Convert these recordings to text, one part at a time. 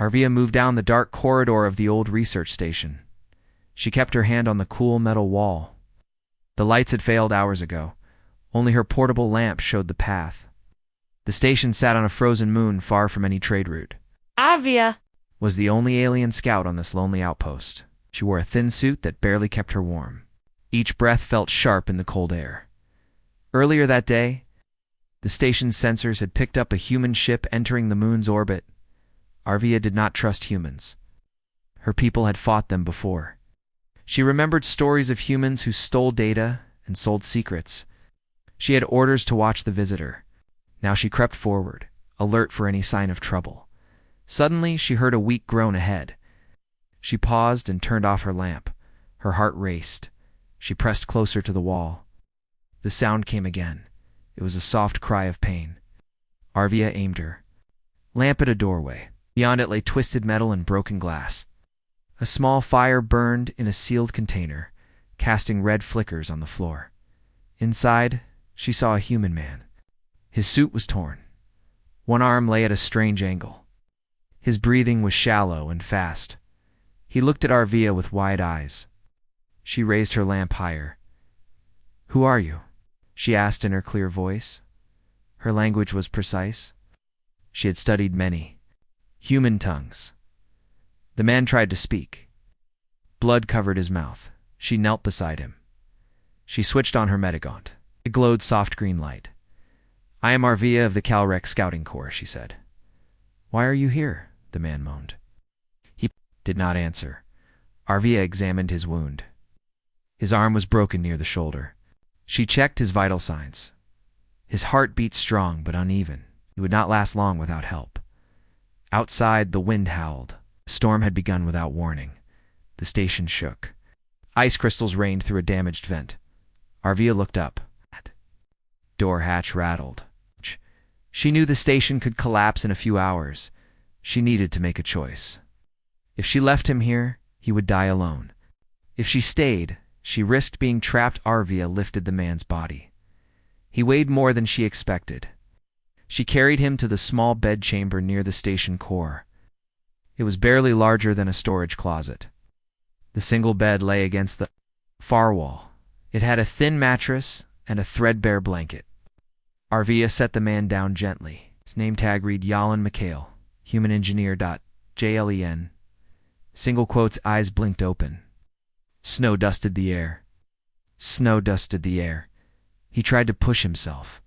Arvia moved down the dark corridor of the old research station. She kept her hand on the cool metal wall. The lights had failed hours ago. Only her portable lamp showed the path. The station sat on a frozen moon far from any trade route. Arvia Was the only alien scout on this lonely outpost. She wore a thin suit that barely kept her warm. Each breath felt sharp in the cold air. Earlier that day, the station's sensors had picked up a human ship entering the moon's orbit. Arvia did not trust humans. Her people had fought them before. She remembered stories of humans who stole data and sold secrets. She had orders to watch the visitor. Now she crept forward, alert for any sign of trouble. Suddenly, she heard a weak groan ahead. She paused and turned off her lamp. Her heart raced. She pressed closer to the wall. The sound came again. It was a soft cry of pain. Arvia aimed her lamp at a doorway. Beyond it lay twisted metal and broken glass. A small fire burned in a sealed container, casting red flickers on the floor. Inside, she saw a human man. His suit was torn. One arm lay at a strange angle. His breathing was shallow and fast. He looked at Arvia with wide eyes. She raised her lamp higher. "Who are you?" she asked in her clear voice. Her language was precise. She had studied many human tongues. The man tried to speak. Blood covered his mouth. She knelt beside him. She switched on her medigaunt. It glowed soft green light. "I am Arvia of the Calrec Scouting Corps," she said. "Why are you here?" the man moaned. He did not answer. Arvia examined his wound. His arm was broken near the shoulder. She checked his vital signs. His heart beat strong but uneven. He would not last long without help. Outside, the wind howled. The storm had begun without warning. The station shook. Ice crystals rained through a damaged vent. Arvia looked up. Door hatch rattled. She knew the station could collapse in a few hours. She needed to make a choice. If she left him here, he would die alone. If she stayed, she risked being trapped. Arvia lifted the man's body. He weighed more than she expected. She carried him to the small bedchamber near the station core. It was barely larger than a storage closet. The single bed lay against the far wall. It had a thin mattress and a threadbare blanket. Arvia set the man down gently. His name tag read Yalan Mikhail, human engineer. JLEN. Single quotes, eyes blinked open. Snow dusted the air. Snow dusted the air. He tried to push himself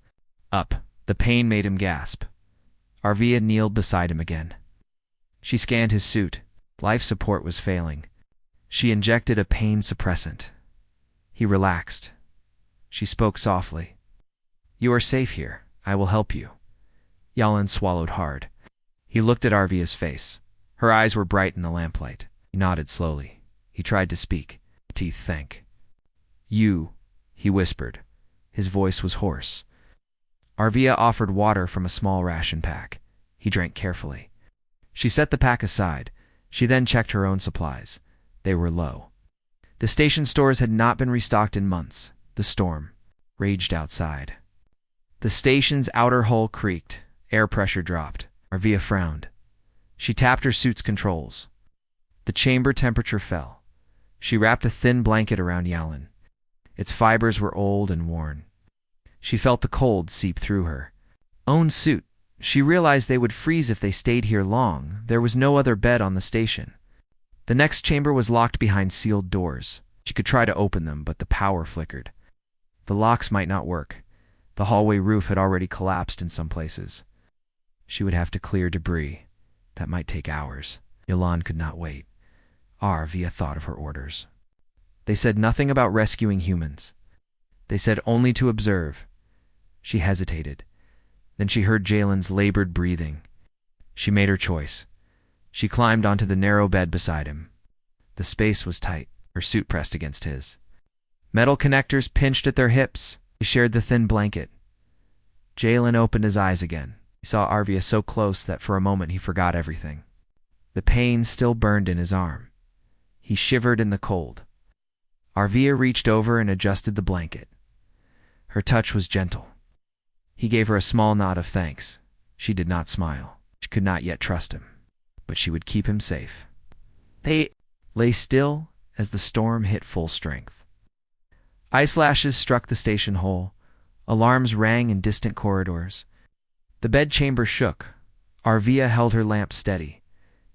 up. The pain made him gasp. Arvia kneeled beside him again. She scanned his suit. Life support was failing. She injected a pain suppressant. He relaxed. She spoke softly. "You are safe here. I will help you." Yalan swallowed hard. He looked at Arvia's face. Her eyes were bright in the lamplight. He nodded slowly. He tried to speak. Teeth thank. "You," he whispered. His voice was hoarse. Arvia offered water from a small ration pack. He drank carefully. She set the pack aside. She then checked her own supplies. They were low. The station stores had not been restocked in months. The storm raged outside. The station's outer hull creaked. Air pressure dropped. Arvia frowned. She tapped her suit's controls. The chamber temperature fell. She wrapped a thin blanket around Yalan. Its fibers were old and worn. She felt the cold seep through her own suit. She realized they would freeze if they stayed here long. There was no other bed on the station. The next chamber was locked behind sealed doors. She could try to open them, but the power flickered. The locks might not work. The hallway roof had already collapsed in some places. She would have to clear debris. That might take hours. Yalan could not wait. Arvia thought of her orders. They said nothing about rescuing humans. They said only to observe. She hesitated. Then she heard Jalen's labored breathing. She made her choice. She climbed onto the narrow bed beside him. The space was tight, her suit pressed against his. Metal connectors pinched at their hips. He shared the thin blanket. Jalen opened his eyes again. He saw Arvia so close that for a moment he forgot everything. The pain still burned in his arm. He shivered in the cold. Arvia reached over and adjusted the blanket. Her touch was gentle. He gave her a small nod of thanks. She did not smile. She could not yet trust him. but she would keep him safe. They lay still as the storm hit full strength. Ice lashes struck the station hull. Alarms rang in distant corridors. The bedchamber shook. Arvia held her lamp steady.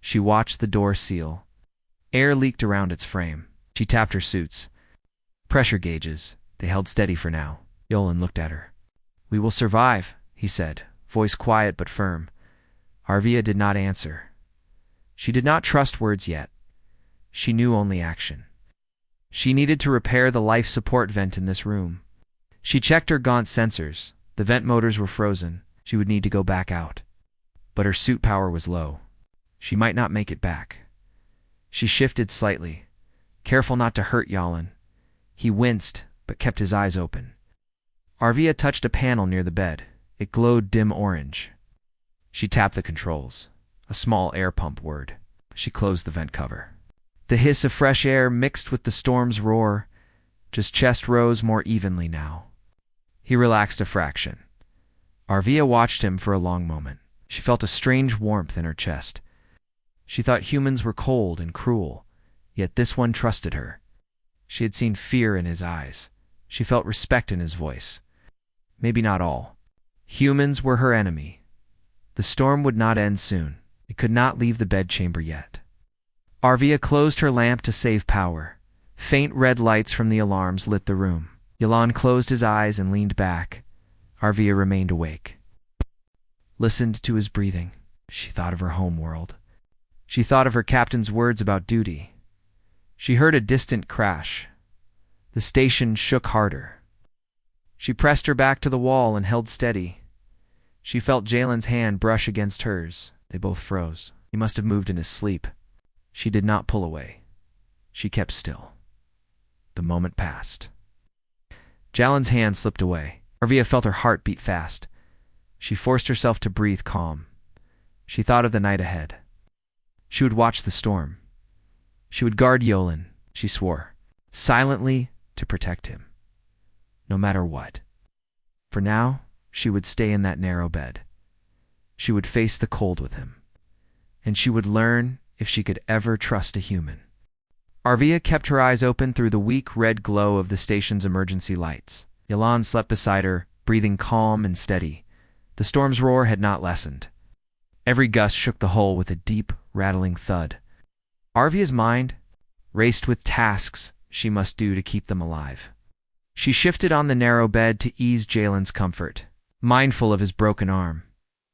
She watched the door seal. Air leaked around its frame. She tapped her suits. Pressure gauges. They held steady for now. Yolan looked at her. "We will survive," he said, voice quiet but firm. Arvia did not answer. She did not trust words yet. She knew only action. She needed to repair the life support vent in this room. She checked her gaunt sensors. The vent motors were frozen. She would need to go back out. But her suit power was low. She might not make it back. She shifted slightly, careful not to hurt Yolan. He winced, but kept his eyes open. Arvia touched a panel near the bed. It glowed dim orange. She tapped the controls. A small air pump whirred. She closed the vent cover. The hiss of fresh air mixed with the storm's roar. Just chest rose more evenly now. He relaxed a fraction. Arvia watched him for a long moment. She felt a strange warmth in her chest. She thought humans were cold and cruel, yet this one trusted her. She had seen fear in his eyes. She felt respect in his voice. Maybe not all. Humans were her enemy. The storm would not end soon. It could not leave the bedchamber yet. Arvia closed her lamp to save power. Faint red lights from the alarms lit the room. Yolan closed his eyes and leaned back. Arvia remained awake. Listened to his breathing. She thought of her home world. She thought of her captain's words about duty. She heard a distant crash. The station shook harder. She pressed her back to the wall and held steady. She felt Jalen's hand brush against hers. They both froze. He must have moved in his sleep. She did not pull away. She kept still. The moment passed. Jalen's hand slipped away. Arvia felt her heart beat fast. She forced herself to breathe calm. She thought of the night ahead. She would watch the storm. She would guard Yolan, she swore, silently to protect him. No matter what. For now, she would stay in that narrow bed. She would face the cold with him. And she would learn if she could ever trust a human. Arvia kept her eyes open through the weak red glow of the station's emergency lights. Yolan slept beside her, breathing calm and steady. The storm's roar had not lessened. Every gust shook the hull with a deep, rattling thud. Arvia's mind raced with tasks she must do to keep them alive. She shifted on the narrow bed to ease Jalen's comfort, mindful of his broken arm.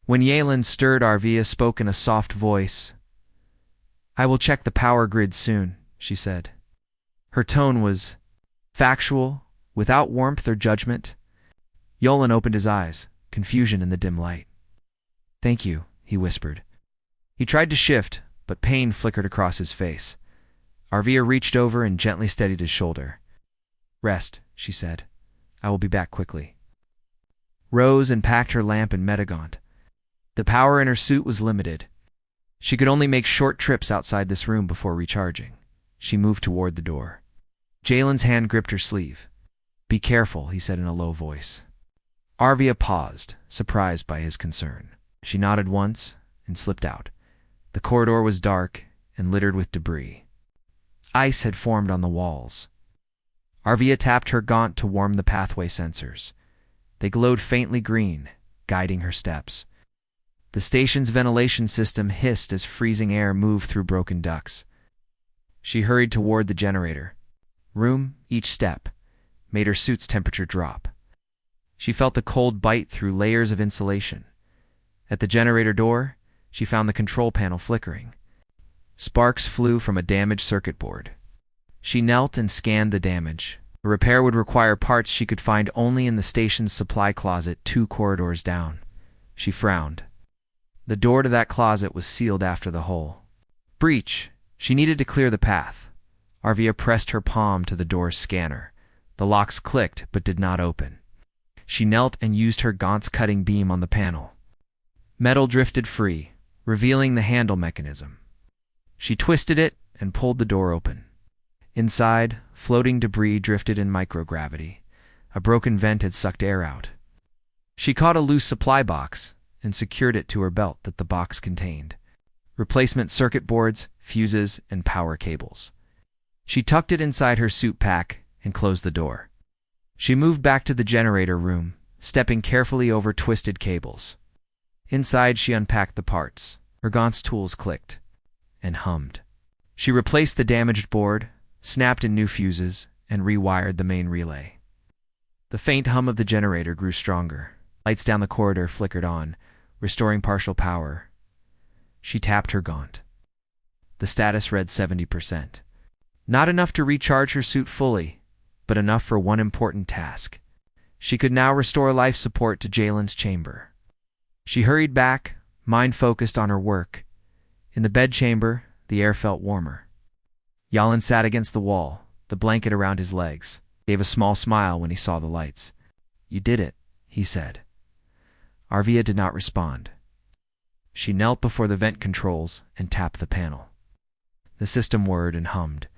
When Yalen stirred, Arvia spoke in a soft voice. "I will check the power grid soon," she said. Her tone was factual, without warmth or judgment. Yolan opened his eyes, confusion in the dim light. "Thank you," he whispered. He tried to shift, but pain flickered across his face. Arvia reached over and gently steadied his shoulder. "Rest," she said. "I will be back quickly." Rose and packed her lamp and Metagaunt. The power in her suit was limited. She could only make short trips outside this room before recharging. She moved toward the door. Jalen's hand gripped her sleeve. "Be careful," he said in a low voice. Arvia paused, surprised by his concern. She nodded once and slipped out. The corridor was dark and littered with debris. Ice had formed on the walls. Arvia tapped her gaunt to warm the pathway sensors. They glowed faintly green, guiding her steps. The station's ventilation system hissed as freezing air moved through broken ducts. She hurried toward the generator. Each step, made her suit's temperature drop. She felt the cold bite through layers of insulation. At the generator door, she found the control panel flickering. Sparks flew from a damaged circuit board. She knelt and scanned the damage. A repair would require parts she could find only in the station's supply closet 2 corridors down. She frowned. The door to that closet was sealed after the hole. Breach. She needed to clear the path. Arvia pressed her palm to the door's scanner. The locks clicked but did not open. She knelt and used her gaunt's cutting beam on the panel. Metal drifted free, revealing the handle mechanism. She twisted it and pulled the door open. Inside, floating debris drifted in microgravity. A broken vent had sucked air out. She caught a loose supply box and secured it to her belt that the box contained. replacement circuit boards, fuses, and power cables. She tucked it inside her suit pack and closed the door. She moved back to the generator room, stepping carefully over twisted cables. Inside, she unpacked the parts. Her Gaunt's tools clicked and hummed. She replaced the damaged board, snapped in new fuses, and rewired the main relay. The faint hum of the generator grew stronger. Lights down the corridor flickered on, restoring partial power. She tapped her Gaunt. The status read 70%. Not enough to recharge her suit fully, but enough for one important task. She could now restore life support to Jalen's chamber. She hurried back, mind focused on her work. In the bedchamber, the air felt warmer. Jalen sat against the wall, the blanket around his legs, gave a small smile when he saw the lights. "You did it," he said. Arvia did not respond. She knelt before the vent controls and tapped the panel. The system whirred and hummed.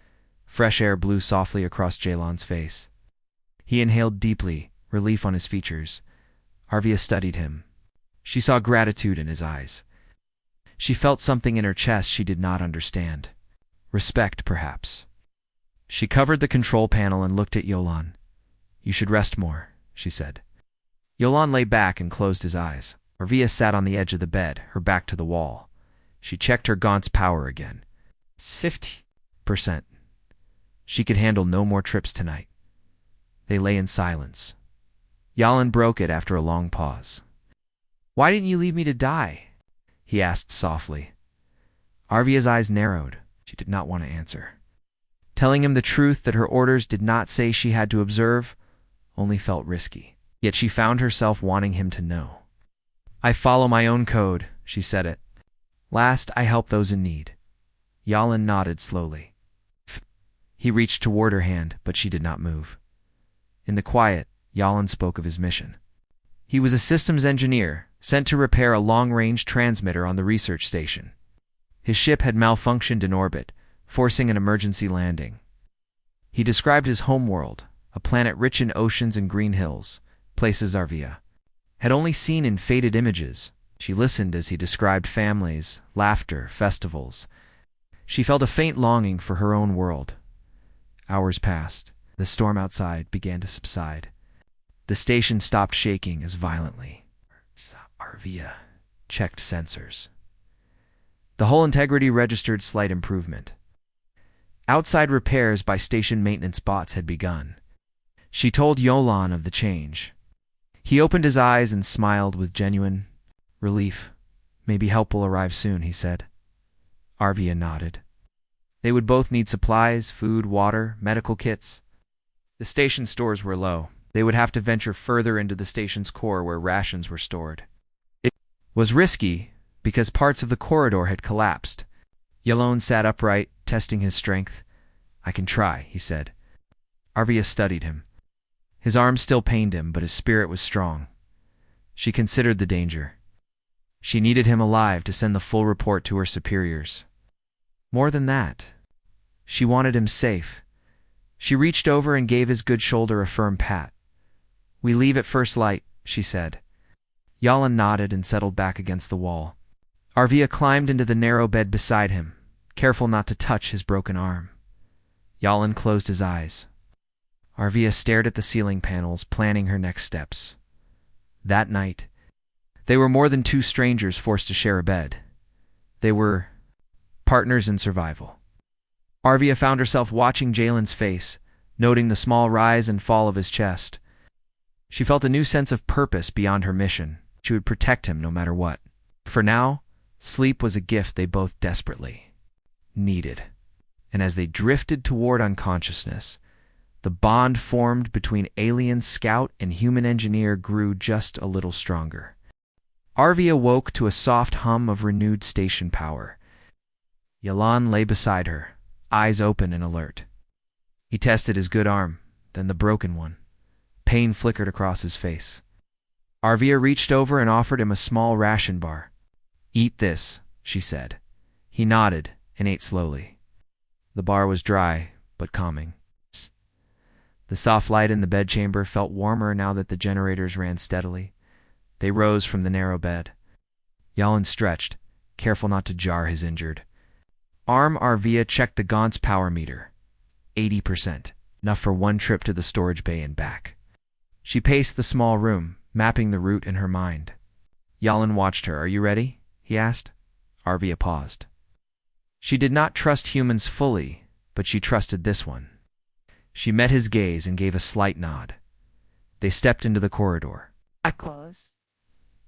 Fresh air blew softly across Jalen's face. He inhaled deeply, relief on his features. Arvia studied him. She saw gratitude in his eyes. She felt something in her chest she did not understand. Respect, perhaps. She covered the control panel and looked at Yolan. "You should rest more," she said. Yolan lay back and closed his eyes. Arvia sat on the edge of the bed, her back to the wall. She checked her Gaunt's power again. It's 50%. She could handle no more trips tonight. They lay in silence. Yolan broke it after a long pause. "Why didn't you leave me to die?" he asked softly. Arvia's eyes narrowed. She did not want to answer. Telling him the truth that her orders did not say she had to observe only felt risky. Yet she found herself wanting him to know. "I follow my own code," she said it. "Last, I help those in need." Yolan nodded slowly. He reached toward her hand, but she did not move. In the quiet, Yolan spoke of his mission. He was a systems engineer, sent to repair a long-range transmitter on the research station. His ship had malfunctioned in orbit, forcing an emergency landing. He described his homeworld, a planet rich in oceans and green hills, places Arvia had only seen in faded images. She listened as he described families, laughter, festivals. She felt a faint longing for her own world. Hours passed. The storm outside began to subside. The station stopped shaking as violently. Arvia checked sensors. The hull integrity registered slight improvement. Outside repairs by station maintenance bots had begun. She told Yolan of the change. He opened his eyes and smiled with genuine relief. "Maybe help will arrive soon," he said. Arvia nodded. They would both need supplies, food, water, medical kits. The station stores were low. They would have to venture further into the station's core where rations were stored. It was risky because parts of the corridor had collapsed. Yolan sat upright, testing his strength. "I can try," he said. Arvia studied him. His arms still pained him, but his spirit was strong. She considered the danger. She needed him alive to send the full report to her superiors. More than that, she wanted him safe. She reached over and gave his good shoulder a firm pat. "We leave at first light," she said. Yolan nodded and settled back against the wall. Arvia climbed into the narrow bed beside him, careful not to touch his broken arm. Yolan closed his eyes. Arvia stared at the ceiling panels, planning her next steps. That night, they were more than two strangers forced to share a bed. They were partners in survival. Arvia found herself watching Jalen's face, noting the small rise and fall of his chest. She felt a new sense of purpose beyond her mission. She would protect him no matter what. For now, sleep was a gift they both desperately needed. And as they drifted toward unconsciousness, the bond formed between alien scout and human engineer grew just a little stronger. Arvia woke to a soft hum of renewed station power. Yolan lay beside her, eyes open and alert. He tested his good arm, then the broken one. Pain flickered across his face. Arvia reached over and offered him a small ration bar. "Eat this," she said. He nodded and ate slowly. The bar was dry, but calming. The soft light in the bedchamber felt warmer now that the generators ran steadily. They rose from the narrow bed. Yolan stretched, careful not to jar his injured arm. Arvia checked the gaunt's power meter. 80%, enough for one trip to the storage bay and back. She paced the small room, mapping the route in her mind. Yalan watched her. Are you ready? He asked. Arvia paused. She did not trust humans fully, but she trusted this one. She met his gaze and gave a slight nod. They stepped into the corridor. I close.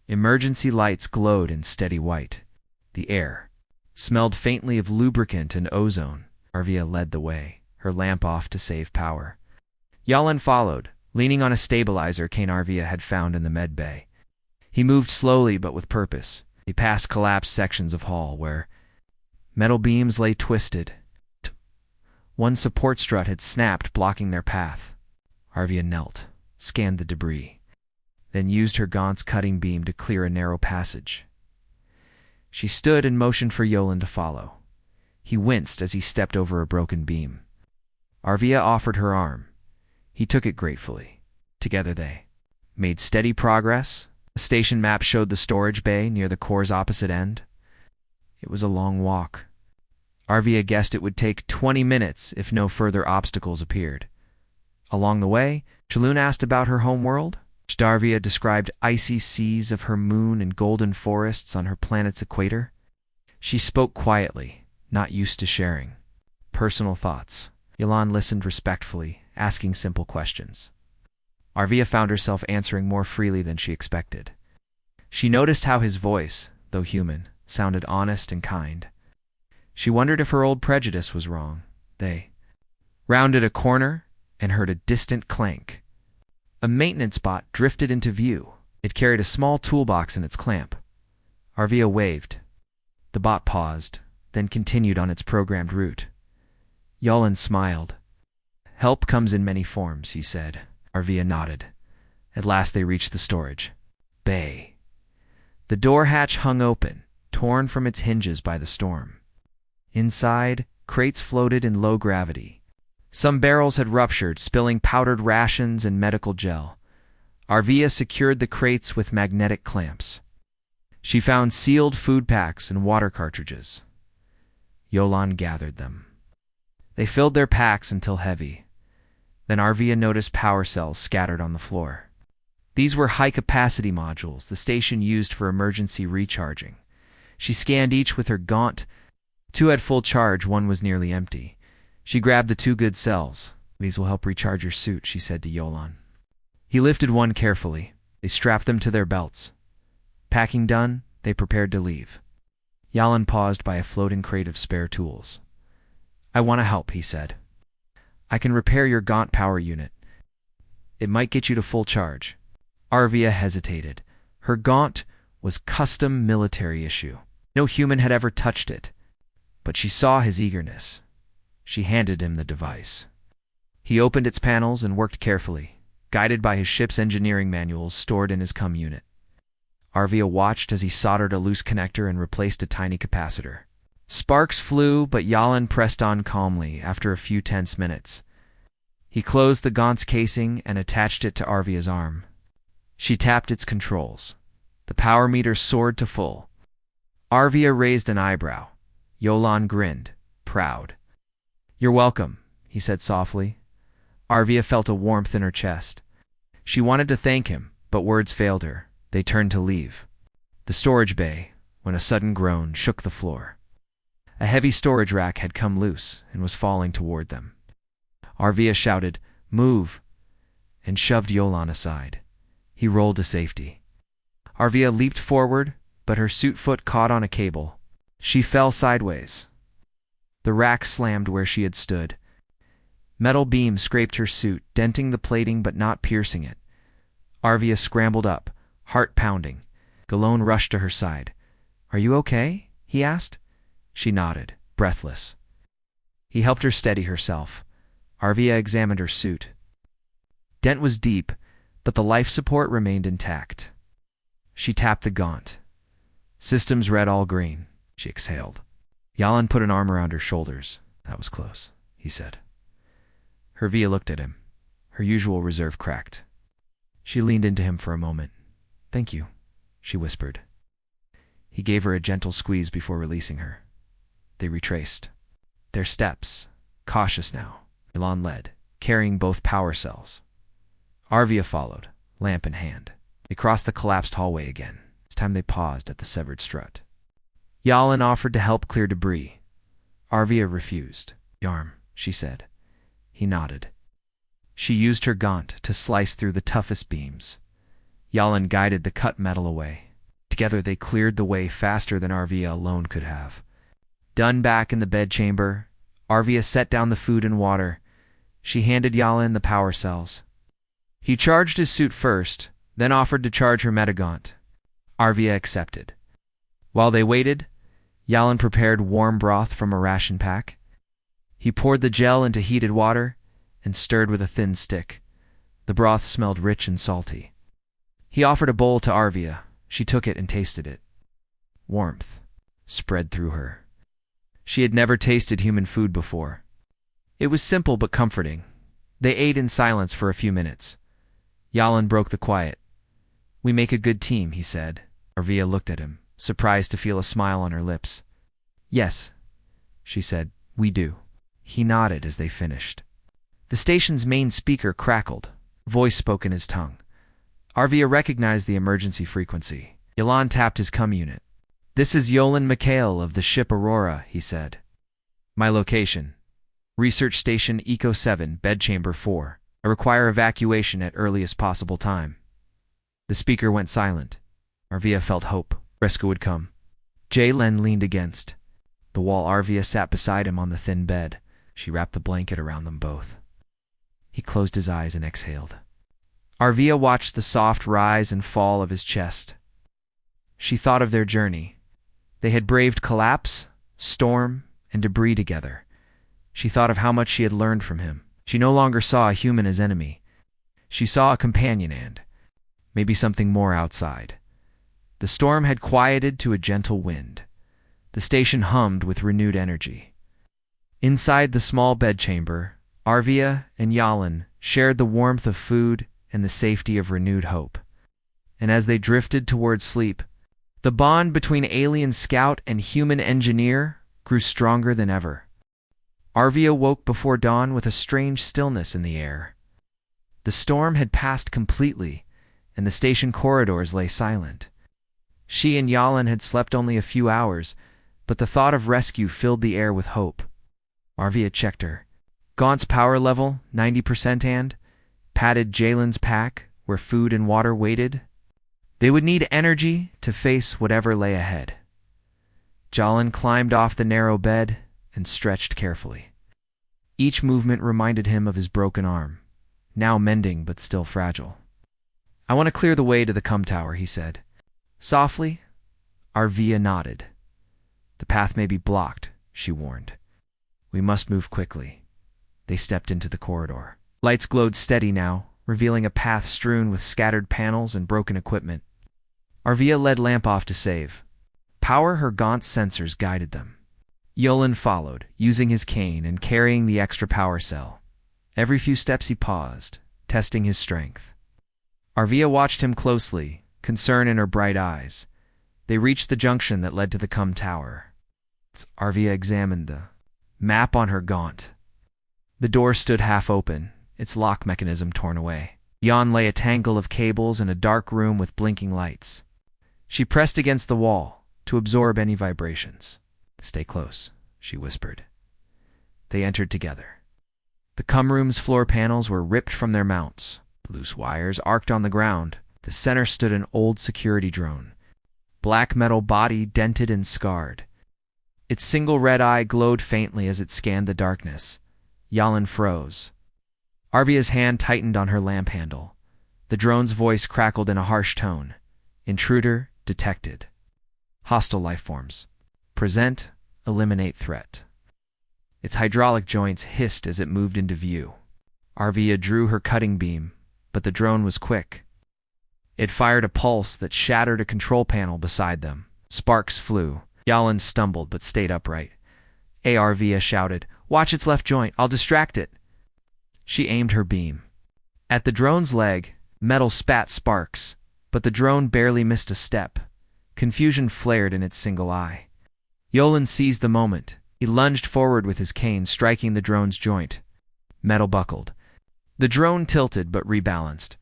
Emergency lights glowed in steady white. The air smelled faintly of lubricant and ozone. Arvia led the way, her lamp off to save power. Yalan followed, leaning on a stabilizer cane Arvia had found in the med bay. He moved slowly but with purpose. He passed collapsed sections of hall where metal beams lay twisted. One support strut had snapped, blocking their path. Arvia knelt, scanned the debris, then used her gaunt's cutting beam to clear a narrow passage. She stood and motioned for Yalan to follow. He winced as he stepped over a broken beam. Arvia offered her arm. He took it gratefully. Together they made steady progress. A station map showed the storage bay near the core's opposite end. It was a long walk. Arvia guessed it would take 20 minutes if no further obstacles appeared. Along the way, Chalun asked about her home world. Arvia described icy seas of her moon and golden forests on her planet's equator. She spoke quietly, not used to sharing personal thoughts. Yalan listened respectfully, asking simple questions. Arvia found herself answering more freely than she expected. She noticed how his voice, though human, sounded honest and kind. She wondered if her old prejudice was wrong. They rounded a corner and heard a distant clank. A maintenance bot drifted into view. It carried a small toolbox in its clamp. Arvia waved. The bot paused, then continued on its programmed route. Yalan smiled. Help comes in many forms, he said. Arvia nodded. At last they reached the storage bay. The door hatch hung open, torn from its hinges by the storm. Inside, crates floated in low gravity. Some barrels had ruptured, spilling powdered rations and medical gel. Arvia secured the crates with magnetic clamps. She found sealed food packs and water cartridges. Yalan gathered them. They filled their packs until heavy. Then Arvia noticed power cells scattered on the floor. These were high-capacity modules the station used for emergency recharging. She scanned each with her gaunt. 2 had full charge, 1 was nearly empty. She grabbed the 2 good cells. These will help recharge your suit, she said to Yalan. He lifted 1 carefully. They strapped them to their belts. Packing done, they prepared to leave. Yalan paused by a floating crate of spare tools. I want to help, he said. I can repair your gaunt power unit. It might get you to full charge. Arvia hesitated. Her gaunt was custom military issue. No human had ever touched it. But she saw his eagerness. She handed him the device. He opened its panels and worked carefully, guided by his ship's engineering manuals stored in his CUM unit. Arvia watched as he soldered a loose connector and replaced a tiny capacitor. Sparks flew, but Yalan pressed on calmly after a few tense minutes. He closed the gaunt's casing and attached it to Arvia's arm. She tapped its controls. The power meter soared to full. Arvia raised an eyebrow. Yalan grinned, proud. You're welcome, he said softly. Arvia felt a warmth in her chest. She wanted to thank him, but words failed her. They turned to leave the storage bay when a sudden groan shook the floor. A heavy storage rack had come loose and was falling toward them. Arvia shouted, "Move!" and shoved Yalan aside. He rolled to safety. Arvia leaped forward, but her suit foot caught on a cable. She fell sideways. The rack slammed where she had stood. Metal beams scraped her suit, denting the plating but not piercing it. Arvia scrambled up, heart pounding. Galone rushed to her side. Are you okay? He asked. She nodded, breathless. He helped her steady herself. Arvia examined her suit. Dent was deep, but the life support remained intact. She tapped the gaunt. Systems read all green. She exhaled. Yalan put an arm around her shoulders. That was close, he said. Hervia looked at him. Her usual reserve cracked. She leaned into him for a moment. Thank you, she whispered. He gave her a gentle squeeze before releasing her. They retraced their steps, cautious now. Yalan led, carrying both power cells. Arvia followed, lamp in hand. They crossed the collapsed hallway again. This time they paused at the severed strut. Yalan offered to help clear debris. Arvia refused. "Yarm," she said. He nodded. She used her gaunt to slice through the toughest beams. Yalan guided the cut metal away. Together they cleared the way faster than Arvia alone could have. Done back in the bedchamber, Arvia set down the food and water. She handed Yalan the power cells. He charged his suit first, then offered to charge her metagaunt. Arvia accepted. While they waited, Yalan prepared warm broth from a ration pack. He poured the gel into heated water and stirred with a thin stick. The broth smelled rich and salty. He offered a bowl to Arvia. She took it and tasted it. Warmth spread through her. She had never tasted human food before. It was simple but comforting. They ate in silence for a few minutes. Yalan broke the quiet. "We make a good team," he said. Arvia looked at him, surprised to feel a smile on her lips. "Yes," she said, "we do." He nodded as they finished. The station's main speaker crackled. Voice spoke in his tongue. Arvia recognized the emergency frequency. Yalan tapped his comm unit. "This is Yolan Mikhail of the ship Aurora," he said. "My location. Research Station Eco 7, Bedchamber 4. I require evacuation at earliest possible time." The speaker went silent. Arvia felt hope. Rescue would come. Jalen leaned against the wall. Arvia sat beside him on the thin bed. She wrapped the blanket around them both. He closed his eyes and exhaled. Arvia watched the soft rise and fall of his chest. She thought of their journey. They had braved collapse, storm, and debris together. She thought of how much she had learned from him. She no longer saw a human as enemy. She saw a companion and maybe something more outside. The storm had quieted to a gentle wind. The station hummed with renewed energy. Inside the small bedchamber, Arvia and Yalan shared the warmth of food and the safety of renewed hope. And as they drifted toward sleep, the bond between alien scout and human engineer grew stronger than ever. Arvia woke before dawn with a strange stillness in the air. The storm had passed completely, and the station corridors lay silent. She and Yalan had slept only a few hours, but the thought of rescue filled the air with hope. Arvia checked her. Gaunt's power level, 90%, and patted Jalen's pack where food and water waited. They would need energy to face whatever lay ahead. Jalan climbed off the narrow bed and stretched carefully. Each movement reminded him of his broken arm, now mending but still fragile. "I want to clear the way to the comm tower," he said. Softly, Arvia nodded. "The path may be blocked," she warned. "We must move quickly." They stepped into the corridor. Lights glowed steady now, revealing a path strewn with scattered panels and broken equipment. Arvia led lamp off to save. Power her gaunt sensors guided them. Yolan followed, using his cane and carrying the extra power cell. Every few steps he paused, testing his strength. Arvia watched him closely, concern in her bright eyes. They reached the junction that led to the comm tower. Arvia examined the map on her gaunt. The door stood half open, its lock mechanism torn away. Beyond lay a tangle of cables and a dark room with blinking lights. She pressed against the wall to absorb any vibrations. "Stay close," she whispered. They entered together. The comm room's floor panels were ripped from their mounts. Loose wires arced on the ground. The center stood an old security drone. Black metal body dented and scarred. Its single red eye glowed faintly as it scanned the darkness. Yalan froze. Arvia's hand tightened on her lamp handle. The drone's voice crackled in a harsh tone. "Intruder detected. Hostile life forms. Present, eliminate threat." Its hydraulic joints hissed as it moved into view. Arvia drew her cutting beam, but the drone was quick. It fired a pulse that shattered a control panel beside them. Sparks flew. Yalan stumbled but stayed upright. Arvia shouted, "Watch its left joint, I'll distract it." She aimed her beam. At the drone's leg, metal spat sparks, but the drone barely missed a step. Confusion flared in its single eye. Yolan seized the moment. He lunged forward with his cane, striking the drone's joint. Metal buckled. The drone tilted but rebalanced.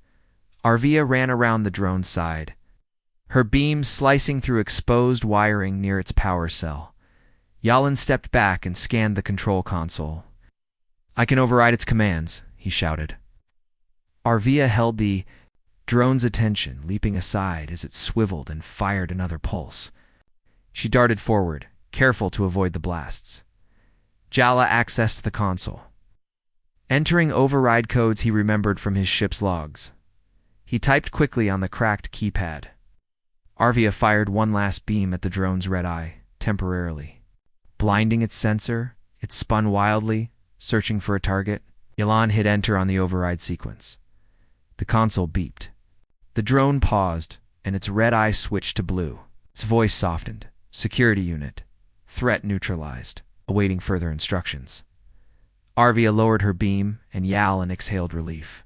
Arvia ran around the drone's side, her beam slicing through exposed wiring near its power cell. Yalan stepped back and scanned the control console. "I can override its commands," he shouted. Arvia held the drone's attention, leaping aside as it swiveled and fired another pulse. She darted forward, careful to avoid the blasts. Jala accessed the console, entering override codes he remembered from his ship's logs. He typed quickly on the cracked keypad. Arvia fired one last beam at the drone's red eye, temporarily. Blinding its sensor, it spun wildly, searching for a target. Yalan hit enter on the override sequence. The console beeped. The drone paused, and its red eye switched to blue. Its voice softened. "Security unit. Threat neutralized. Awaiting further instructions." Arvia lowered her beam, and Yalan exhaled relief.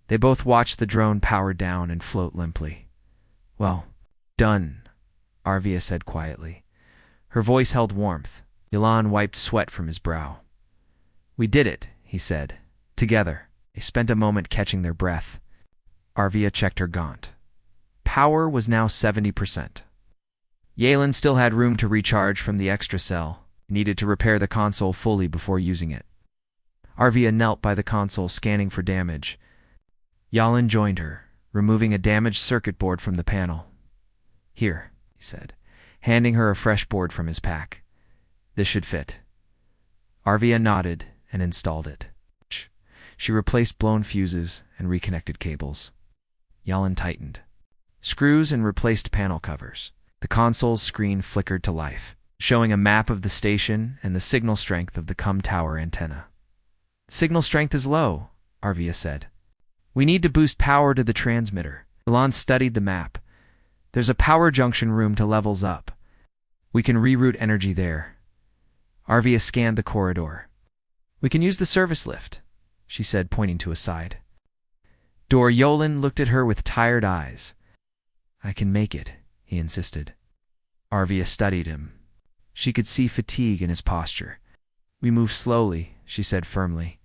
They both watched the drone power down and float limply. "Well, done," Arvia said quietly. Her voice held warmth. Yalan wiped sweat from his brow. "We did it," he said. "Together." They spent a moment catching their breath. Arvia checked her gaunt. Power was now 70%. Yalan still had room to recharge from the extra cell. He needed to repair the console fully before using it. Arvia knelt by the console, scanning for damage. Yalan joined her, removing a damaged circuit board from the panel. "Here," he said, handing her a fresh board from his pack. "This should fit." Arvia nodded and installed it. She replaced blown fuses and reconnected cables. Yalan tightened screws and replaced panel covers. The console's screen flickered to life, showing a map of the station and the signal strength of the CUM tower antenna. "Signal strength is low," Arvia said. "We need to boost power to the transmitter." Yalan studied the map. "There's a power junction room to levels up. We can reroute energy there." Arvia scanned the corridor. "We can use the service lift," she said, pointing to a side door. Yolan looked at her with tired eyes. "I can make it," he insisted. Arvia studied him. She could see fatigue in his posture. "We move slowly," she said firmly.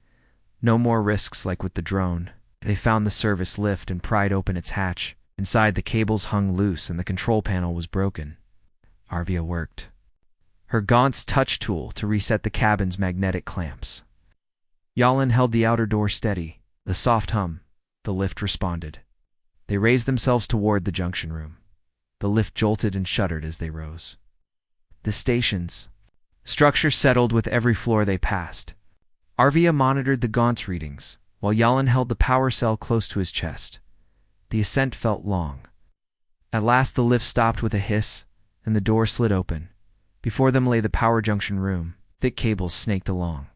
"No more risks like with the drone." They found the service lift and pried open its hatch. Inside, the cables hung loose and the control panel was broken. Arvia worked her gaunt's touch tool to reset the cabin's magnetic clamps. Yalan held the outer door steady. The soft hum. The lift responded. They raised themselves toward the junction room. The lift jolted and shuddered as they rose. The station's structure settled with every floor they passed. Arvia monitored the gaunt's readings, while Yalan held the power cell close to his chest. The ascent felt long. At last the lift stopped with a hiss, and the door slid open. Before them lay the power junction room. Thick cables snaked along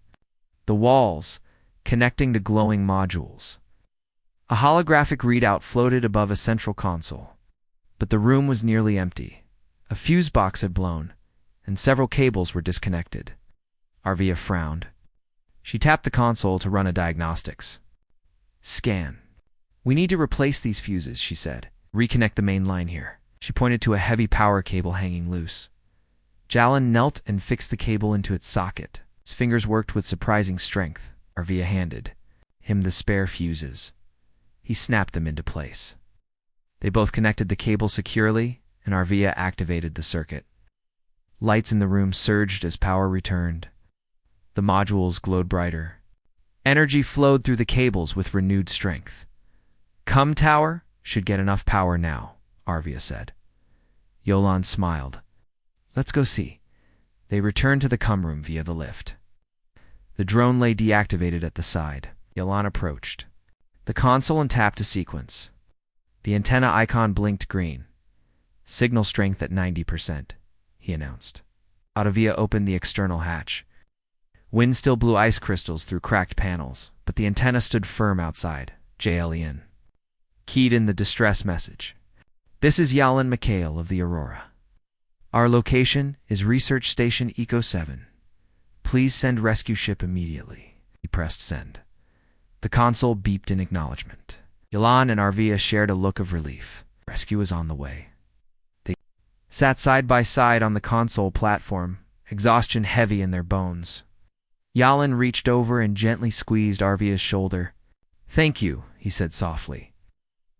the walls, connecting to glowing modules. A holographic readout floated above a central console. But the room was nearly empty. A fuse box had blown, and several cables were disconnected. Arvia frowned. She tapped the console to run a diagnostics scan. "We need to replace these fuses," she said. "Reconnect the main line here." She pointed to a heavy power cable hanging loose. Yalan knelt and fixed the cable into its socket. His fingers worked with surprising strength. Arvia handed him the spare fuses. He snapped them into place. They both connected the cable securely, and Arvia activated the circuit. Lights in the room surged as power returned. The modules glowed brighter. Energy flowed through the cables with renewed strength. "CUM tower should get enough power now," Arvia said. Yalan smiled. "Let's go see." They returned to the CUM room via the lift. The drone lay deactivated at the side. Yalan approached the console and tapped a sequence. The antenna icon blinked green. "Signal strength at 90%, he announced. Arvia opened the external hatch. Wind still blew ice crystals through cracked panels, but the antenna stood firm outside. JLEN keyed in the distress message. "This is Yalan Mikhail of the Aurora. Our location is Research Station Eco 7. Please send rescue ship immediately." He pressed send. The console beeped in acknowledgement. Yalan and Arvia shared a look of relief. Rescue was on the way. sat side by side on the console platform, exhaustion heavy in their bones. Yalan reached over and gently squeezed Arvia's shoulder. "Thank you," he said softly.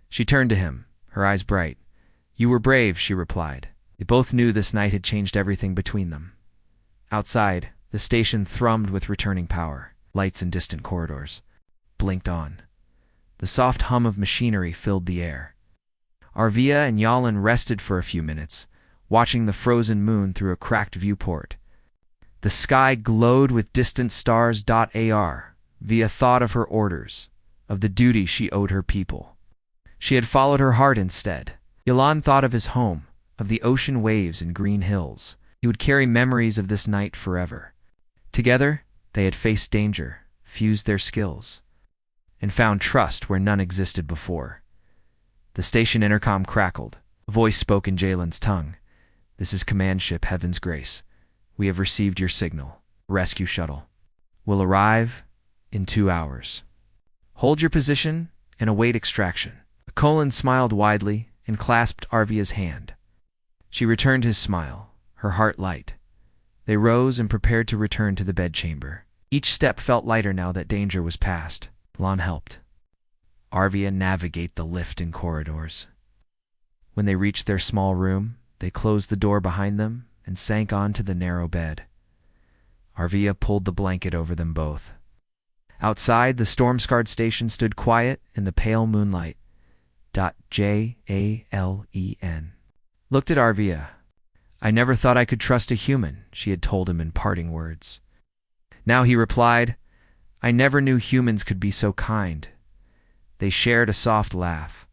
She turned to him, her eyes bright. "You were brave," she replied. They both knew this night had changed everything between them. Outside, the station thrummed with returning power. Lights in distant corridors blinked on. The soft hum of machinery filled the air. Arvia and Yalan rested for a few minutes, watching the frozen moon through a cracked viewport. The sky glowed with distant stars. Via thought of her orders, of the duty she owed her people. She had followed her heart instead. Yalan thought of his home, of the ocean waves and green hills. He would carry memories of this night forever. Together, they had faced danger, fused their skills, and found trust where none existed before. The station intercom crackled. A voice spoke in Jalen's tongue. "This is Command Ship Heaven's Grace. We have received your signal. Rescue shuttle will arrive in 2 hours. Hold your position and await extraction." Colin smiled widely and clasped Arvia's hand. She returned his smile, her heart light. They rose and prepared to return to the bedchamber. Each step felt lighter now that danger was past. Lon helped Arvia navigate the lift and corridors. When they reached their small room, they closed the door behind them and sank onto the narrow bed. Arvia pulled the blanket over them both. Outside, the storm-scarred station stood quiet in the pale moonlight. Jalen looked at Arvia. "I never thought I could trust a human," she had told him in parting words. Now he replied, "I never knew humans could be so kind." They shared a soft laugh.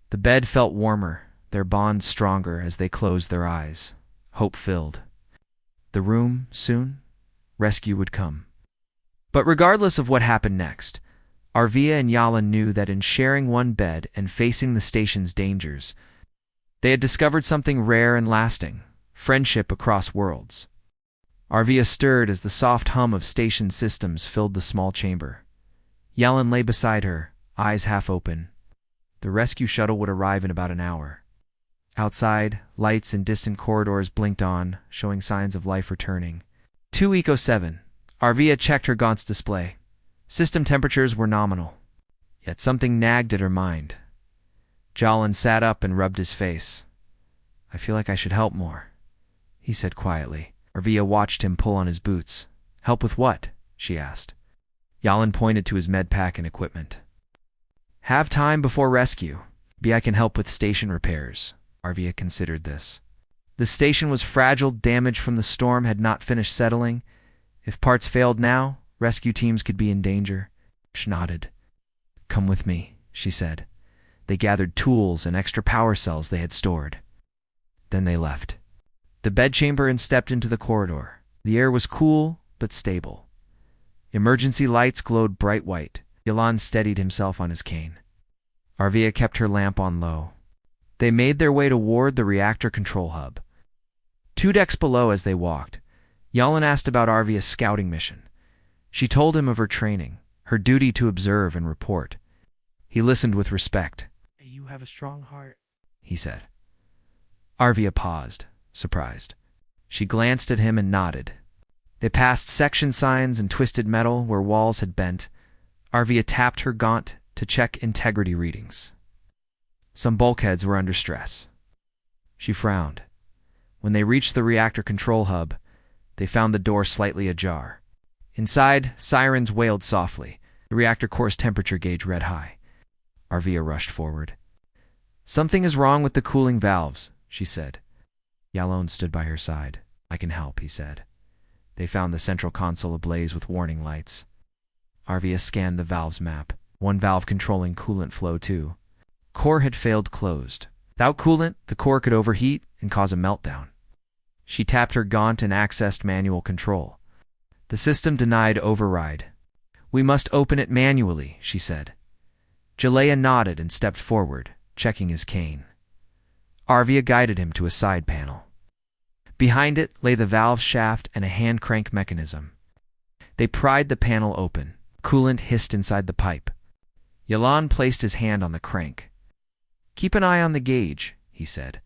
The bed felt warmer, their bond stronger as they closed their eyes, hope-filled. The room, soon, rescue would come. But regardless of what happened next, Arvia and Yalan knew that in sharing one bed and facing the station's dangers, they had discovered something rare and lasting: friendship across worlds. Arvia stirred as the soft hum of station systems filled the small chamber. Yalan lay beside her, eyes half open. The rescue shuttle would arrive in about an hour. Outside, lights in distant corridors blinked on, showing signs of life returning. 2 Eco 7. Arvia checked her Gaunt's display. System temperatures were nominal, yet something nagged at her mind. Jalan sat up and rubbed his face. "I feel like I should help more," he said quietly. Arvia watched him pull on his boots. "Help with what?" she asked. Yalan pointed to his med pack and equipment. "Have time before rescue. Maybe I can help with station repairs." Arvia considered this. The station was fragile, damage from the storm had not finished settling. If parts failed now, rescue teams could be in danger. She nodded. "Come with me," she said. They gathered tools and extra power cells they had stored. Then they left the bedchamber and stepped into the corridor. The air was cool, but stable. Emergency lights glowed bright white. Yalan steadied himself on his cane. Arvia kept her lamp on low. They made their way toward the reactor control hub. 2 decks below as they walked, Yalan asked about Arvia's scouting mission. She told him of her training, her duty to observe and report. He listened with respect. "You have a strong heart," he said. Arvia paused, surprised. She glanced at him and nodded. They passed section signs and twisted metal where walls had bent. Arvia tapped her Gaunt to check integrity readings. Some bulkheads were under stress. She frowned. When they reached the reactor control hub, they found the door slightly ajar. Inside, sirens wailed softly. The reactor core's temperature gauge read high. Arvia rushed forward. "Something is wrong with the cooling valves," she said. Yalan stood by her side. "I can help," he said. They found the central console ablaze with warning lights. Arvia scanned the valves map, one valve controlling coolant flow too. Core had failed closed. Without coolant, the core could overheat and cause a meltdown. She tapped her Gaunt and accessed manual control. The system denied override. "We must open it manually," she said. Jalea nodded and stepped forward, checking his cane. Arvia guided him to a side panel. Behind it lay the valve shaft and a hand crank mechanism. They pried the panel open. Coolant hissed inside the pipe. Yalan placed his hand on the crank. "Keep an eye on the gauge," he said.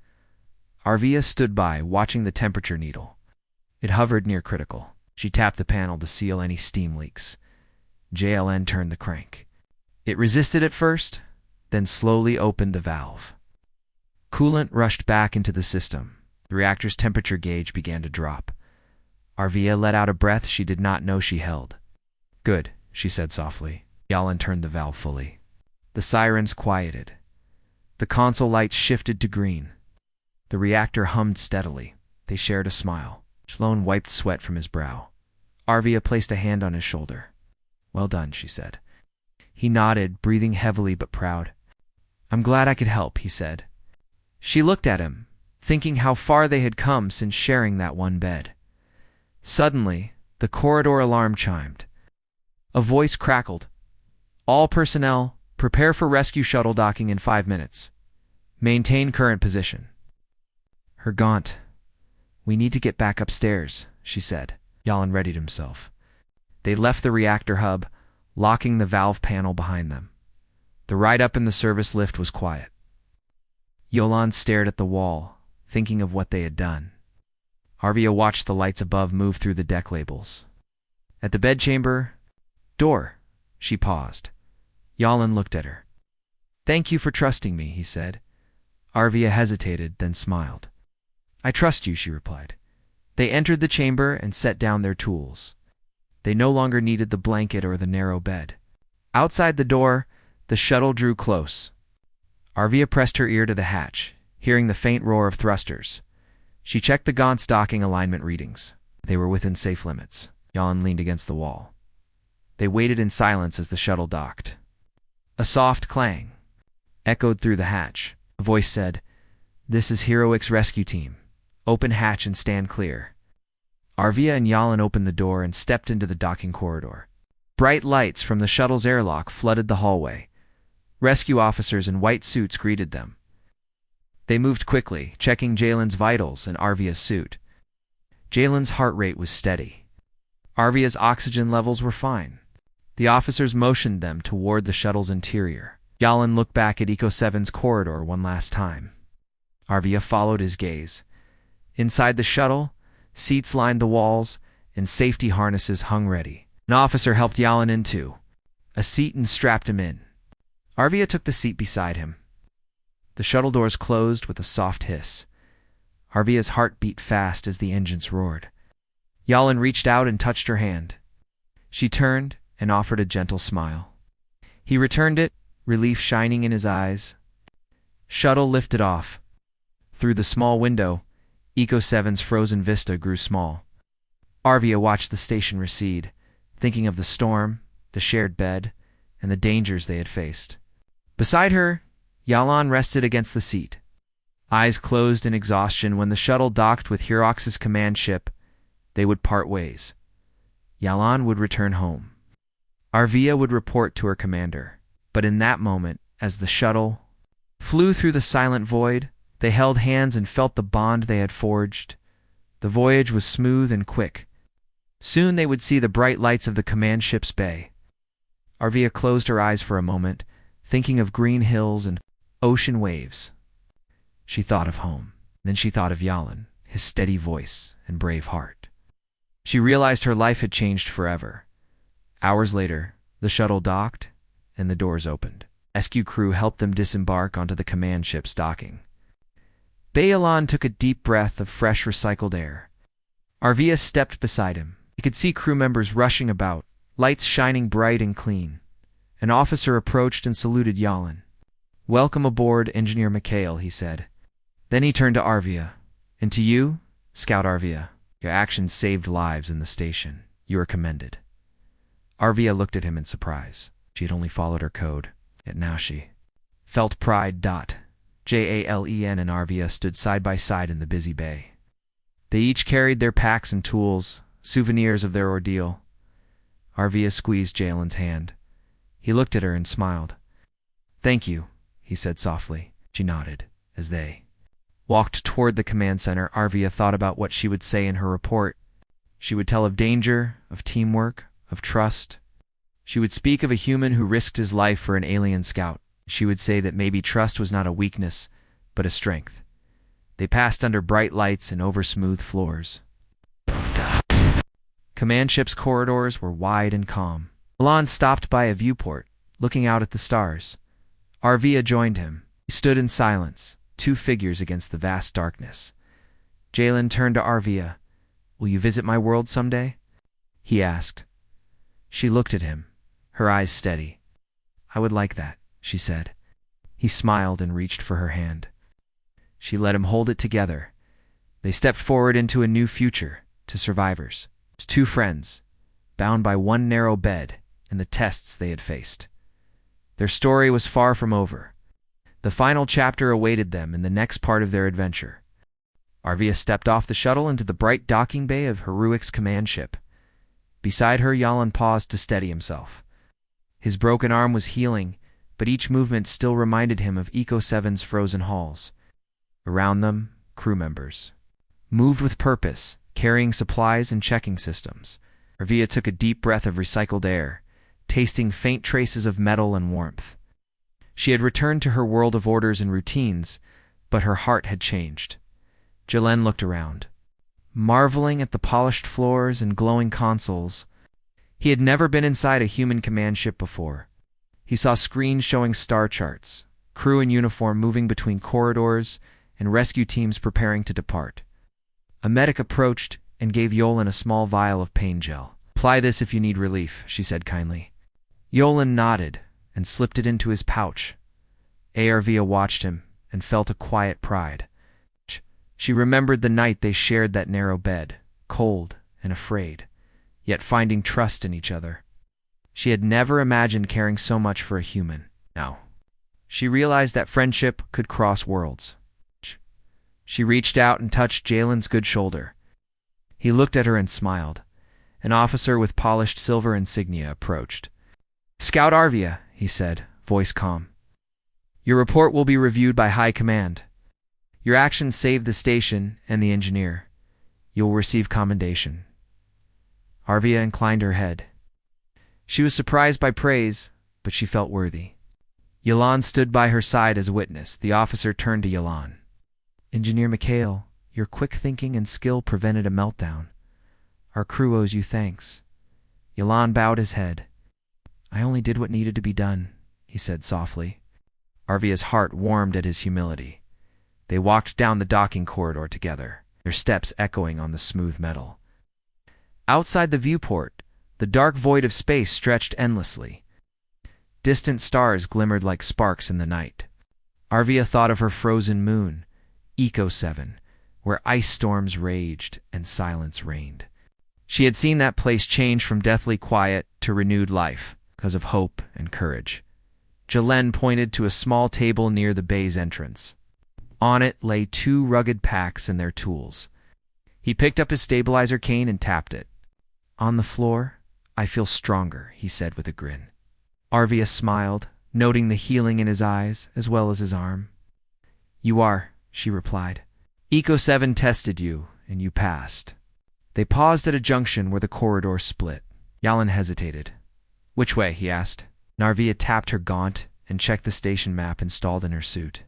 Arvia stood by, watching the temperature needle. It hovered near critical. She tapped the panel to seal any steam leaks. JLN turned the crank. It resisted at first, then slowly opened the valve. Coolant rushed back into the system. The reactor's temperature gauge began to drop. Arvia let out a breath she did not know she held. "Good," she said softly. Yalan turned the valve fully. The sirens quieted. The console lights shifted to green. The reactor hummed steadily. They shared a smile. Shalon wiped sweat from his brow. Arvia placed a hand on his shoulder. "Well done," she said. He nodded, breathing heavily but proud. "I'm glad I could help," he said. She looked at him, thinking how far they had come since sharing that one bed. Suddenly, the corridor alarm chimed. A voice crackled. "All personnel, prepare for rescue shuttle docking in 5 minutes. Maintain current position." Her gaunt, "We need to get back upstairs," she said. Yalan readied himself. They left the reactor hub, locking the valve panel behind them. The ride up in the service lift was quiet. Yalan stared at the wall, thinking of what they had done. Arvia watched the lights above move through the deck labels. At the bedchamber door, she paused. Yalan looked at her. "Thank you for trusting me," he said. Arvia hesitated, then smiled. "I trust you," she replied. They entered the chamber and set down their tools. They no longer needed the blanket or the narrow bed. Outside the door, the shuttle drew close. Arvia pressed her ear to the hatch, hearing the faint roar of thrusters. She checked the Gaunt's docking alignment readings. They were within safe limits. Yalan leaned against the wall. They waited in silence as the shuttle docked. A soft clang echoed through the hatch. A voice said, "This is Heroic's rescue team. Open hatch and stand clear." Arvia and Yalan opened the door and stepped into the docking corridor. Bright lights from the shuttle's airlock flooded the hallway. Rescue officers in white suits greeted them. They moved quickly, checking Jalen's vitals and Arvia's suit. Jalen's heart rate was steady. Arvia's oxygen levels were fine. The officers motioned them toward the shuttle's interior. Yalan looked back at Eco 7's corridor one last time. Arvia followed his gaze. Inside the shuttle, seats lined the walls, and safety harnesses hung ready. An officer helped Yalan into a seat and strapped him in. Arvia took the seat beside him. The shuttle doors closed with a soft hiss. Arvia's heart beat fast as the engines roared. Yalan reached out and touched her hand. She turned and offered a gentle smile. He returned it, relief shining in his eyes. Shuttle lifted off. Through the small window, Eco 7's frozen vista grew small. Arvia watched the station recede, thinking of the storm, the shared bed, and the dangers they had faced. Beside her, Yalan rested against the seat. Eyes closed in exhaustion, when the shuttle docked with Heroic's command ship, they would part ways. Yalan would return home. Arvia would report to her commander. But in that moment, as the shuttle flew through the silent void, they held hands and felt the bond they had forged. The voyage was smooth and quick. Soon they would see the bright lights of the command ship's bay. Arvia closed her eyes for a moment, thinking of green hills and ocean waves. She thought of home. Then she thought of Yalan, his steady voice and brave heart. She realized her life had changed forever. Hours later, the shuttle docked, and the doors opened. Rescue crew helped them disembark onto the command ship's docking. Yalan took a deep breath of fresh recycled air. Arvia stepped beside him. He could see crew members rushing about, lights shining bright and clean. An officer approached and saluted Yalan. "Welcome aboard, Engineer Mikhail," he said. Then he turned to Arvia. "And to you, Scout Arvia, your actions saved lives in the station. You are commended." Arvia looked at him in surprise. She had only followed her code, yet now she felt pride. Jalen and Arvia stood side by side in the busy bay. They each carried their packs and tools, souvenirs of their ordeal. Arvia squeezed Jalen's hand. He looked at her and smiled. "Thank you," he said softly. She nodded. As they walked toward the command center, Arvia thought about what she would say in her report. She would tell of danger, of teamwork, of trust. She would speak of a human who risked his life for an alien scout. She would say that maybe trust was not a weakness, but a strength. They passed under bright lights and over smooth floors. Command ship's corridors were wide and calm. Milan stopped by a viewport, looking out at the stars. Arvia joined him. He stood in silence, two figures against the vast darkness. Jalen turned to Arvia. "Will you visit my world someday?" he asked. She looked at him, her eyes steady. "I would like that," she said. He smiled and reached for her hand. She let him hold it together. They stepped forward into a new future, to survivors. As two friends, bound by one narrow bed and the tests they had faced. Their story was far from over. The final chapter awaited them in the next part of their adventure. Arvia stepped off the shuttle into the bright docking bay of Heroic's command ship. Beside her, Yalan paused to steady himself. His broken arm was healing, but each movement still reminded him of Eco 7's frozen halls. Around them, crew members moved with purpose, carrying supplies and checking systems. Arvia took a deep breath of recycled air, tasting faint traces of metal and warmth. She had returned to her world of orders and routines, but her heart had changed. Jalen looked around, marveling at the polished floors and glowing consoles. He had never been inside a human command ship before. He saw screens showing star charts, crew in uniform moving between corridors, and rescue teams preparing to depart. A medic approached and gave Yolan a small vial of pain gel. "Apply this if you need relief," she said kindly. Yolan nodded and slipped it into his pouch. Arvia watched him and felt a quiet pride. She remembered the night they shared that narrow bed, cold and afraid, yet finding trust in each other. She had never imagined caring so much for a human. Now, she realized that friendship could cross worlds. She reached out and touched Jalen's good shoulder. He looked at her and smiled. An officer with polished silver insignia approached. "Scout Arvia," he said, voice calm. "Your report will be reviewed by High Command. Your actions saved the station and the engineer. You'll receive commendation." Arvia inclined her head. She was surprised by praise, but she felt worthy. Yalan stood by her side as a witness. The officer turned to Yalan. "Engineer Mikhail, your quick thinking and skill prevented a meltdown. Our crew owes you thanks." Yalan bowed his head. "I only did what needed to be done," he said softly. Arvia's heart warmed at his humility. They walked down the docking corridor together, their steps echoing on the smooth metal. Outside the viewport, the dark void of space stretched endlessly. Distant stars glimmered like sparks in the night. Arvia thought of her frozen moon, Eco 7, where ice storms raged and silence reigned. She had seen that place change from deathly quiet to renewed life because of hope and courage. Jalen pointed to a small table near the bay's entrance. On it lay two rugged packs and their tools. He picked up his stabilizer cane and tapped it. "On the floor, I feel stronger," he said with a grin. Arvia smiled, noting the healing in his eyes as well as his arm. "You are," she replied. "Eco 7 tested you, and you passed." They paused at a junction where the corridor split. Yalan hesitated. "Which way?" he asked. Arvia tapped her gaunt and checked the station map installed in her suit.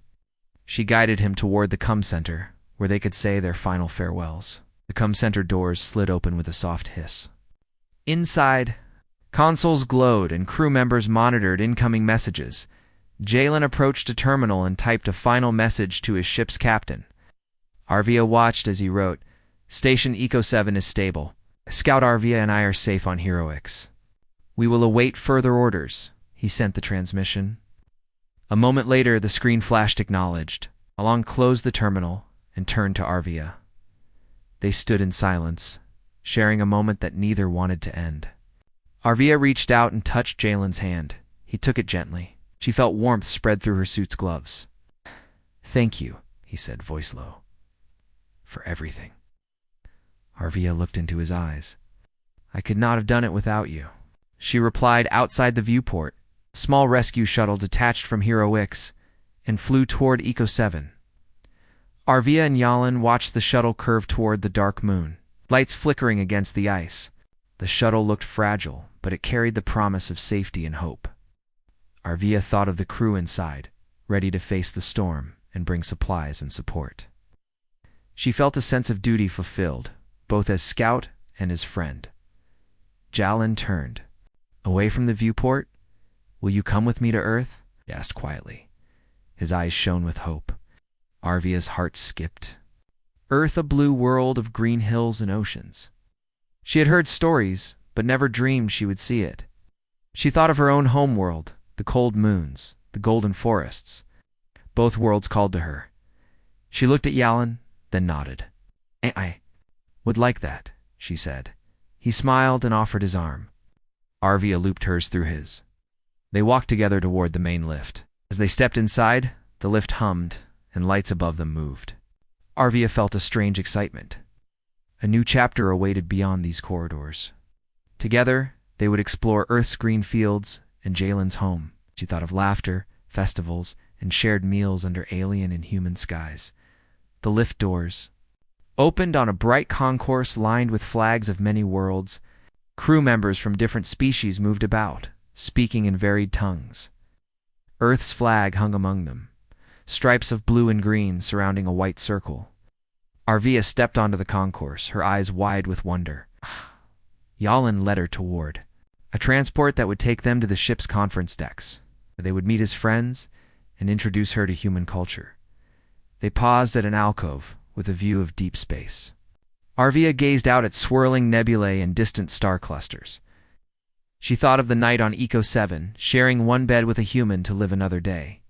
She guided him toward the comm center, where they could say their final farewells. The comm center doors slid open with a soft hiss. Inside, consoles glowed and crew members monitored incoming messages. Jalen approached a terminal and typed a final message to his ship's captain. Arvia watched as he wrote, "Station Eco 7 is stable. Scout Arvia and I are safe on Heroics. We will await further orders." He sent the transmission. A moment later, the screen flashed acknowledged. Alon closed the terminal and turned to Arvia. They stood in silence, sharing a moment that neither wanted to end. Arvia reached out and touched Jalen's hand. He took it gently. She felt warmth spread through her suit's gloves. "Thank you," he said, voice low, "for everything." Arvia looked into his eyes. "I could not have done it without you." She replied outside the viewport. A small rescue shuttle detached from Heroics and flew toward Eco 7. Arvia and Yalan watched the shuttle curve toward the dark moon, lights flickering against the ice. The shuttle looked fragile, but it carried the promise of safety and hope. Arvia thought of the crew inside, ready to face the storm and bring supplies and support. She felt a sense of duty fulfilled, both as scout and as friend. Jalin turned. Away from the viewport, "Will you come with me to Earth?" he asked quietly. His eyes shone with hope. Arvia's heart skipped. Earth, a blue world of green hills and oceans. She had heard stories, but never dreamed she would see it. She thought of her own home world, the cold moons, the golden forests. Both worlds called to her. She looked at Jalin, then nodded. "I would like that," she said. He smiled and offered his arm. Arvia looped hers through his. They walked together toward the main lift. As they stepped inside, the lift hummed, and lights above them moved. Arvia felt a strange excitement. A new chapter awaited beyond these corridors. Together, they would explore Earth's green fields and Jalen's home. She thought of laughter, festivals, and shared meals under alien and human skies. The lift doors opened on a bright concourse lined with flags of many worlds. Crew members from different species moved about, speaking in varied tongues. Earth's flag hung among them, stripes of blue and green surrounding a white circle. Arvia stepped onto the concourse, her eyes wide with wonder. Jalin led her toward a transport that would take them to the ship's conference decks, where they would meet his friends and introduce her to human culture. They paused at an alcove with a view of deep space. Arvia gazed out at swirling nebulae and distant star clusters. She thought of the night on Eco 7, sharing one bed with a human to live another day.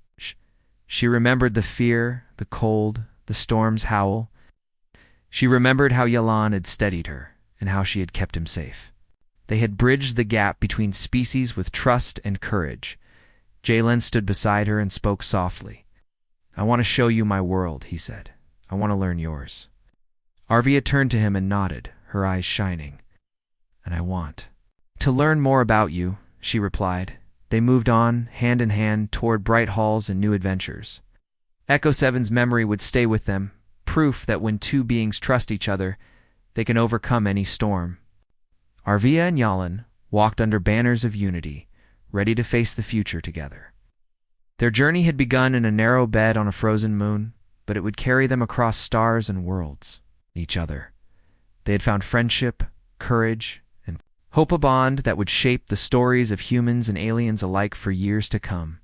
She remembered the fear, the cold, the storm's howl. She remembered how Jalin had steadied her, and how she had kept him safe. They had bridged the gap between species with trust and courage. Jalen stood beside her and spoke softly. "I want to show you my world," he said. "I want to learn yours." Arvia turned to him and nodded, her eyes shining. "And I want to learn more about you," she replied. They moved on, hand in hand, toward bright halls and new adventures. Echo 7's memory would stay with them, proof that when two beings trust each other, they can overcome any storm. Arvia and Jalin walked under banners of unity, ready to face the future together. Their journey had begun in a narrow bed on a frozen moon, but it would carry them across stars and worlds. Each other. They had found friendship, courage, and hope, a bond that would shape the stories of humans and aliens alike for years to come.